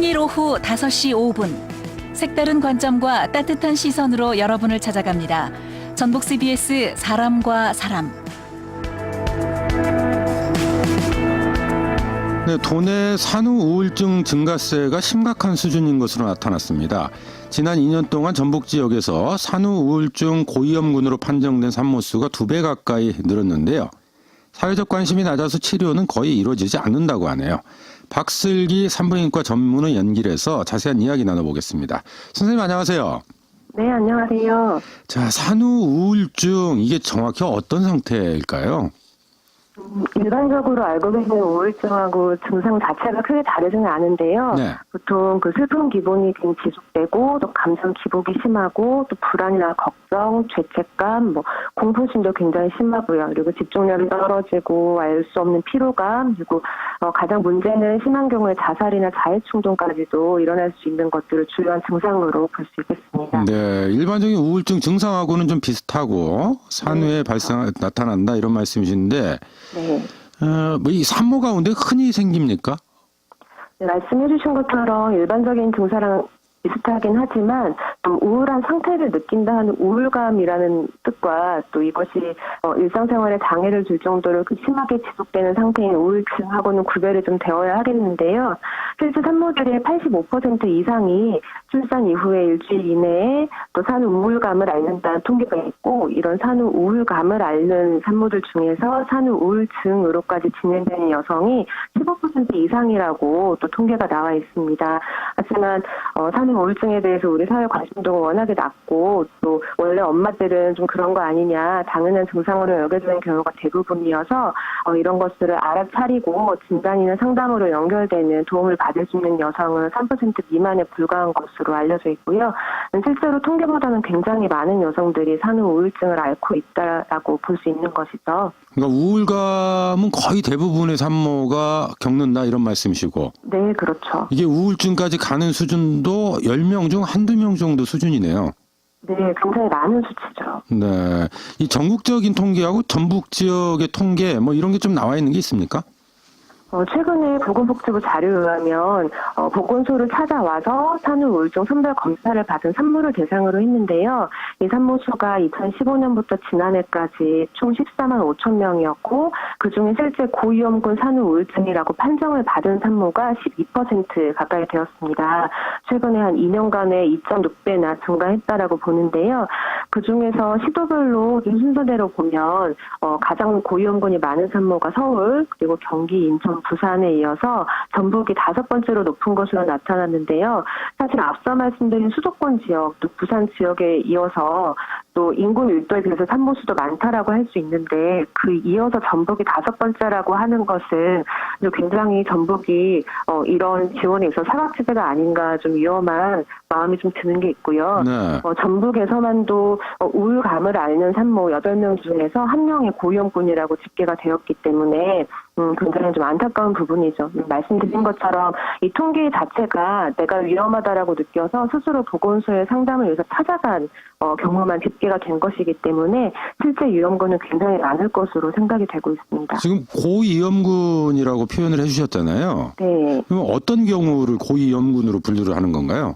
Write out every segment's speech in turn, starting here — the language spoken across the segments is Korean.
토요일 오후 5시 5분. 색다른 관점과 따뜻한 시선으로 여러분을 찾아갑니다. 전북 CBS 사람과 사람. 네, 도내 산후 우울증 증가세가 심각한 수준인 것으로 나타났습니다. 지난 2년 동안 전북 지역에서 산후 우울증 고위험군으로 판정된 산모수가 2배 가까이 늘었는데요. 사회적 관심이 낮아서 치료는 거의 이루어지지 않는다고 하네요. 박슬기 산부인과 전문의 연결해서 자세한 이야기 나눠보겠습니다. 선생님 안녕하세요. 네, 안녕하세요. 자, 산후 우울증 이게 정확히 어떤 상태일까요? 일반적으로 알고 계시는 우울증하고 증상 자체가 크게 다르지는 않은데요. 네. 보통 그 슬픔 기본이 좀 지속되고 또 감정 기복이 심하고 또 불안이나 걱정, 죄책감, 공포심도 굉장히 심하고요. 그리고 집중력이 떨어지고 알 수 없는 피로감, 그리고 가장 문제는 심한 경우에 자살이나 자해 충동까지도 일어날 수 있는 것들을 주요한 증상으로 볼 수 있겠습니다. 네, 일반적인 우울증 증상하고는 좀 비슷하고 산후에 나타난다 이런 말씀이신데 네. 이 산모 가운데 흔히 생깁니까? 네, 말씀해 주신 것처럼 일반적인 증상랑 비슷하긴 하지만 좀 우울한 상태를 느낀다 하는 우울감이라는 뜻과 또 이것이 일상생활에 장애를 줄 정도로 심하게 지속되는 상태인 우울증하고는 구별이 좀 되어야 하겠는데요. 실제 산모들의 85% 이상이 출산 이후에 일주일 이내에 또 산후 우울감을 앓는다는 통계가 있고, 이런 산후 우울감을 앓는 산모들 중에서 산후 우울증으로까지 진행되는 여성이 15% 이상이라고 또 통계가 나와 있습니다. 하지만 산후 우울증에 대해서 우리 사회 관심도가 워낙에 낮고 또 원래 엄마들은 좀 그런 거 아니냐 당연한 증상으로 여겨지는 경우가 대부분이어서 이런 것들을 알아차리고 진단이나 상담으로 연결되는 도움을 받을 수 있는 여성은 3% 미만에 불과한 것으로 알려져 있고요. 실제로 통계보다는 굉장히 많은 여성들이 산후 우울증을 앓고 있다라고 볼 수 있는 것이죠. 그러니까 우울감은 거의 대부분의 산모가 겪는다 이런 말씀이시고. 네, 그렇죠. 이게 우울증까지 가는 수준도 10명 중 한두 명 정도 수준이네요. 네, 굉장히 많은 수치죠. 네, 이 전국적인 통계하고 전북 지역의 통계 이런 게 좀 나와 있는 게 있습니까? 최근에 보건복지부 자료에 의하면 보건소를 찾아와서 산후 우울증 선별 검사를 받은 산모를 대상으로 했는데요. 이 산모 수가 2015년부터 지난해까지 총 14만 5천 명이었고, 그중에 실제 고위험군 산후 우울증이라고 판정을 받은 산모가 12% 가까이 되었습니다. 최근에 한 2년간에 2.6배나 증가했다라고 보는데요. 그중에서 시도별로 순서대로 보면 가장 고위험군이 많은 산모가 서울, 그리고 경기, 인천, 부산에 이어서 전북이 5번째로 높은 것으로 나타났는데요. 사실 앞서 말씀드린 수도권 지역, 또 부산 지역에 이어서 또 인구 밀도에 비해서 산모수도 많다라고 할 수 있는데, 그 이어서 전북이 5번째라고 하는 것은 굉장히 전북이 이런 지원에 있어서 사각지대가 아닌가 좀 위험한 마음이 좀 드는 게 있고요. 네. 전북에서만도 우울감을 앓는 산모 8명 중에서 1명이 고위험군이라고 집계가 되었기 때문에 굉장히 좀 안타까운 부분이죠. 말씀드린 것처럼 이 통계 자체가 내가 위험하다라고 느껴서 스스로 보건소에 상담을 위해서 찾아간 경우만 집계가 된 것이기 때문에 실제 위험군은 굉장히 많을 것으로 생각이 되고 있습니다. 지금 고위험군이라고 표현을 해주셨잖아요. 네. 그럼 어떤 경우를 고위험군으로 분류를 하는 건가요?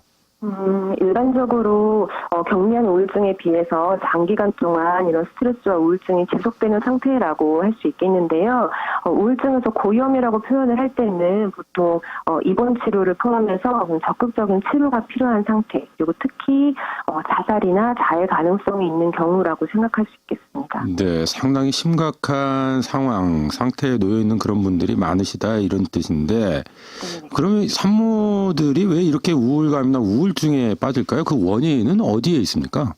일반적으로 경미한 우울증에 비해서 장기간 동안 이런 스트레스와 우울증이 지속되는 상태라고 할 수 있겠는데요. 우울증에서 고위험이라고 표현을 할 때는 보통 입원 치료를 포함해서 적극적인 치료가 필요한 상태, 그리고 특히 자살이나 자해 가능성이 있는 경우라고 생각할 수 있겠습니다. 네, 상당히 심각한 상태에 놓여 있는 그런 분들이 많으시다 이런 뜻인데, 네. 그러면 산모들이 왜 이렇게 우울감이나 우울증에 빠질까요? 그 원인은 어디에 있습니까?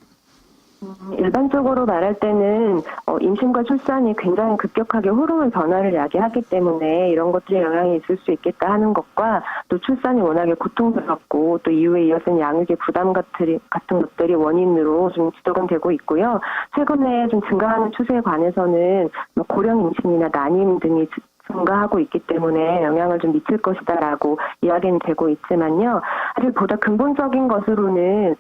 일반적으로 말할 때는 임신과 출산이 굉장히 급격하게 호르몬 변화를 야기하기 때문에 이런 것들이 영향이 있을 수 있겠다 하는 것과, 또 출산이 워낙에 고통스럽고 또 이후에 이어진 양육의 부담 같은 것들이 원인으로 좀 지적은 되고 있고요. 최근에 좀 증가하는 추세에 관해서는 고령 임신이나 난임 등이 증가하고 있기 때문에 영향을 좀 미칠 것이다라고 이야기는 되고 있지만요. 사실 보다 근본적인 것으로는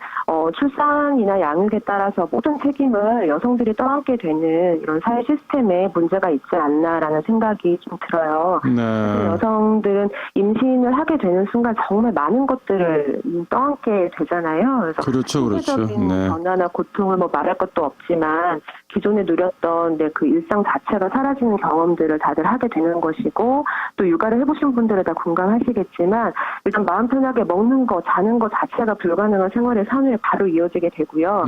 출산이나 양육에 따라서 모든 책임을 여성들이 떠안게 되는 이런 사회 시스템에 문제가 있지 않나라는 생각이 좀 들어요. 네. 여성들은 임신을 하게 되는 순간 정말 많은 것들을 떠안게 되잖아요. 그래서 그렇죠, 그렇죠. 신체적인 네. 변화나 고통을 뭐 말할 것도 없지만 기존에 누렸던 그 일상 자체가 사라지는 경험들을 다들 하게 되는 것이고, 또 육아를 해보신 분들은 다 공감하시겠지만 일단 마음 편하게 먹는 거, 자는 거 자체가 불가능한 생활의 산후에 바로 이어지게 되고요.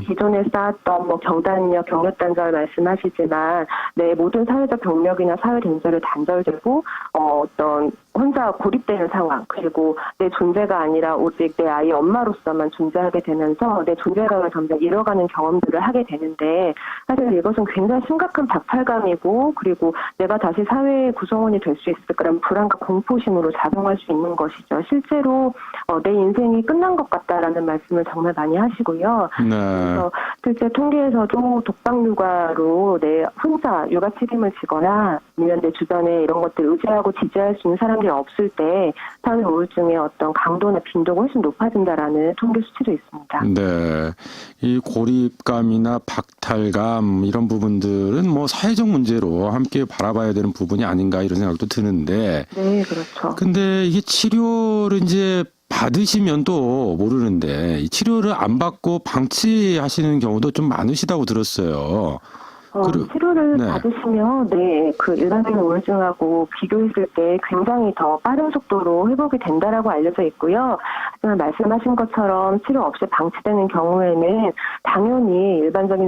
기존에 쌓았던 뭐 경단력, 경력 단절 말씀하시지만 내 모든 사회적 경력이나 사회 된절이 단절되고 어떤 혼자 고립되는 상황, 그리고 내 존재가 아니라 오직 내 아이 엄마로서만 존재하게 되면서 내 존재감을 점점 잃어가는 경험들을 하게 되는데, 사실 이것은 굉장히 심각한 박탈감이고, 그리고 내가 다시 사회의 구성원이 될 수 있을까라는 불안과 공포심으로 작용할 수 있는 것이죠. 실제로 내 인생이 끝난 것 같다라는 말씀을 정말 많이 하시고요. 네. 그래서 실제 통계에서도 독박 육아로 내 혼자 육아 책임을 지거나 아니면 내 주변에 이런 것들을 의지하고 지지할 수 있는 사람들이 없을 때 산후 우울증의 어떤 강도나 빈도가 훨씬 높아진다라는 통계 수치도 있습니다. 네. 이 고립감이나 박탈감 이런 부분들은 뭐 사회적 문제로 함께 바라봐야 되는 부분이 아닌가 이런 생각도 드는데. 네, 그렇죠. 근데 이게 치료를 이제 받으시면 또 모르는데 이 치료를 안 받고 방치하시는 경우도 좀 많으시다고 들었어요. 치료를 네. 받으시면 그 일반적인 우울증하고 비교했을 때 굉장히 더 빠른 속도로 회복이 된다라고 알려져 있고요. 하지만 말씀하신 것처럼 치료 없이 방치되는 경우에는 당연히 일반적인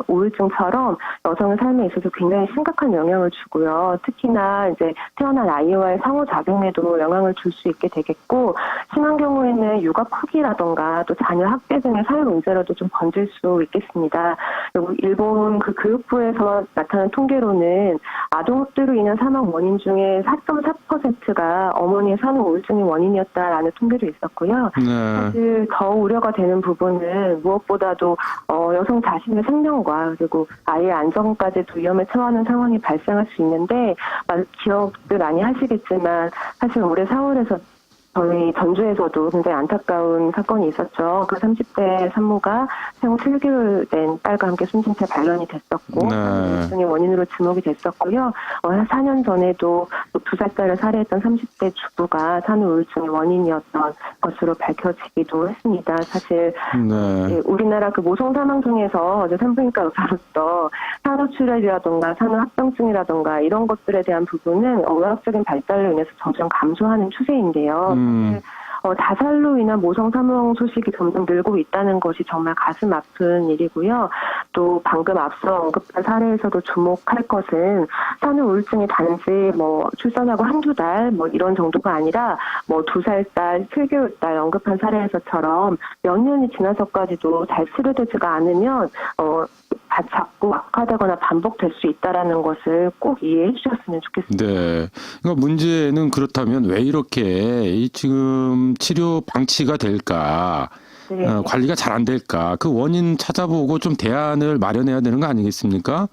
우울증처럼 여성의 삶에 있어서 굉장히 심각한 영향을 주고요. 특히나 이제 태어난 아이와의 상호작용에도 영향을 줄 수 있게 되겠고, 심한 경우에는 육아 포기라던가 또 자녀 학대 등의 사회 문제로도 좀 번질 수 있겠습니다. 그리고 일본 교육부에서 나타난 통계로는 아동학대로 인한 사망 원인 중에 4.4%가 어머니의 산후 우울증이 원인이었다라는 통계도 있었고요. 네. 사실 더 우려가 되는 부분은 무엇보다도 여성 자신의 생명과 그리고 아이의 안전까지도 위험에 처하는 상황이 발생할 수 있는데, 기억들 많이 하시겠지만 사실 올해 4월에서 저희 전주에서도 굉장히 안타까운 사건이 있었죠. 그 30대 산모가 생후 7개월 된 딸과 함께 숨진 채 발견이 됐었고, 우울증의 원인으로 지목이 됐었고요. 한 4년 전에도 2살짜리를 살해했던 30대 주부가 산후 우울증의 원인이었던 것으로 밝혀지기도 했습니다. 사실 네. 우리나라 그 모성 사망 중에서 산부인과 의사로서 산후출혈이라던가 산후합병증이라던가 이런 것들에 대한 부분은 의학적인 발달로 인해서 점점 감소하는 추세인데요. 자살로 인한 모성 사망 소식이 점점 늘고 있다는 것이 정말 가슴 아픈 일이고요. 또 방금 앞서 언급한 사례에서도 주목할 것은 산후 우울증이 단지 뭐 출산하고 한두 달 뭐 이런 정도가 아니라 뭐 2살 딸, 7개월 딸 언급한 사례에서처럼 몇 년이 지나서까지도 잘 치료되지가 않으면 자꾸 악화되거나 반복될 수 있다라는 것을 꼭 이해해 주셨으면 좋겠습니다. 네. 그러니까 문제는 그렇다면 왜 이렇게 지금 치료 방치가 될까? 네. 관리가 잘 안 될까? 그 원인 찾아보고 좀 대안을 마련해야 되는 거 아니겠습니까?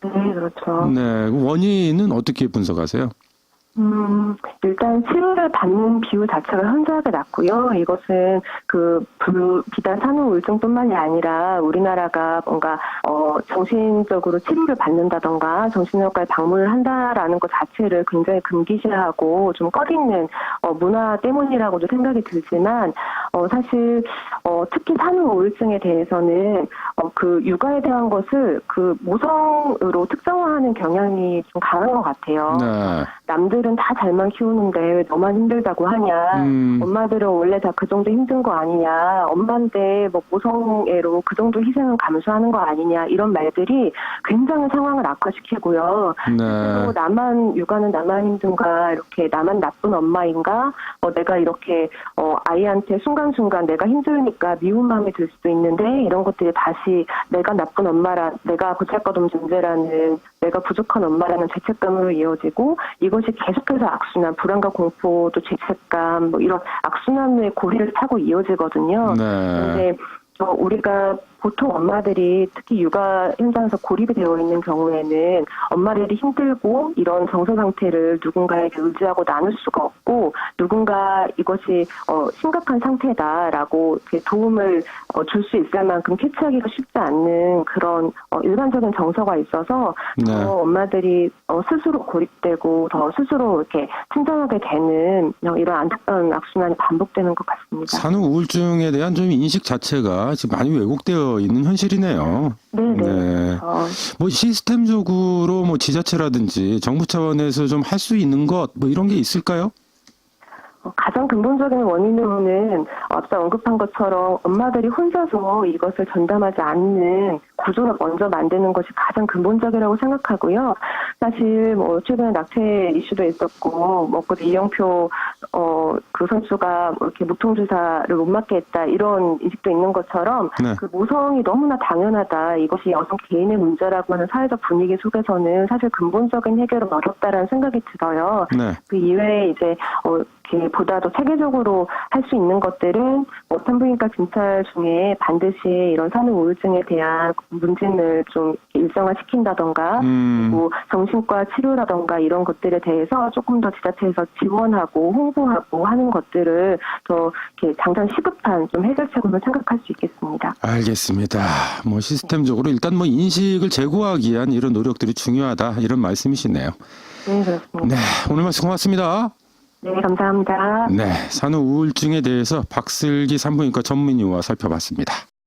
네, 그렇죠. 네. 그 원인은 어떻게 분석하세요? 일단 치료를 받는 비율 자체가 현저하게 낮고요. 이것은 비단 산후 우울증뿐만이 아니라 우리나라가 뭔가 정신적으로 치료를 받는다던가 정신의학과에 방문을 한다라는 것 자체를 굉장히 금기시하고 좀 꺼리는 문화 때문이라고도 생각이 들지만, 사실 특히 산후 우울증에 대해서는 그 육아에 대한 것을 그 모성으로 특정화하는 경향이 좀 강한 것 같아요. 네. 남들은 다 잘만 키우는데 왜 너만 힘들다고 하냐. 엄마들은 원래 다 그 정도 힘든 거 아니냐. 엄마인데 뭐 모성애로 그 정도 희생은 감수하는 거 아니냐. 이런 말들이 굉장히 상황을 악화시키고요. 네. 나만 육아는 나만 힘든가, 이렇게 나만 나쁜 엄마인가, 내가 이렇게 아이한테 순간순간 내가 힘들니까 미운 마음이 들 수도 있는데, 이런 것들이 다시 내가 나쁜 엄마라, 내가 보잘것없는 존재라는, 내가 부족한 엄마라는 죄책감으로 이어지고, 이것이 계속해서 악순환, 불안과 공포, 또 죄책감, 뭐 이런 악순환의 고리를 타고 이어지거든요. 네. 그런데 우리가 보통 엄마들이 특히 육아 현장에서 고립이 되어 있는 경우에는 엄마들이 힘들고 이런 정서 상태를 누군가에게 의지하고 나눌 수가 없고 누군가 이것이 심각한 상태다라고 이렇게 도움을 줄 수 있을 만큼 캐치하기가 쉽지 않는 그런 일반적인 정서가 있어서 네. 더 엄마들이 스스로 고립되고 더 스스로 이렇게 침전하게 되는 이런 안타까운 악순환이 반복되는 것 같습니다. 산후 우울증에 대한 좀 인식 자체가 지금 많이 왜곡되어 있는 현실이네요. 네네. 네. 뭐 시스템적으로 뭐 지자체라든지 정부 차원에서 좀 할 수 있는 것 뭐 이런 게 있을까요? 가장 근본적인 원인으로는 앞서 언급한 것처럼 엄마들이 혼자서 이것을 전담하지 않는 구조를 먼저 만드는 것이 가장 근본적이라고 생각하고요. 사실 뭐 최근에 낙태 이슈도 있었고 그 이영표 그 선수가 뭐 이렇게 무통주사를 못 맞게 했다 이런 인식도 있는 것처럼 네. 그 모성이 너무나 당연하다 이것이 여성 개인의 문제라고 하는 사회적 분위기 속에서는 사실 근본적인 해결은 어렵다라는 생각이 들어요. 네. 그 이외에 이제 이렇게 보다 더 체계적으로 할 수 있는 것들은 산부인과 진찰 중에 반드시 이런 산후 우울증에 대한 문진을 좀 일상화시킨다던가 그리고 정신과 치료라던가 이런 것들에 대해서 조금 더 지자체에서 지원하고 홍보하고 하는 것들을 더 이렇게 당장 시급한 좀 해결책으로 생각할 수 있겠습니다. 알겠습니다. 뭐 시스템적으로 일단 뭐 인식을 제고하기 위한 이런 노력들이 중요하다 이런 말씀이시네요. 네, 그렇습니다. 네, 오늘 말씀 고맙습니다. 네, 감사합니다. 네, 산후 우울증에 대해서 박슬기 산부인과 전문의와 살펴봤습니다.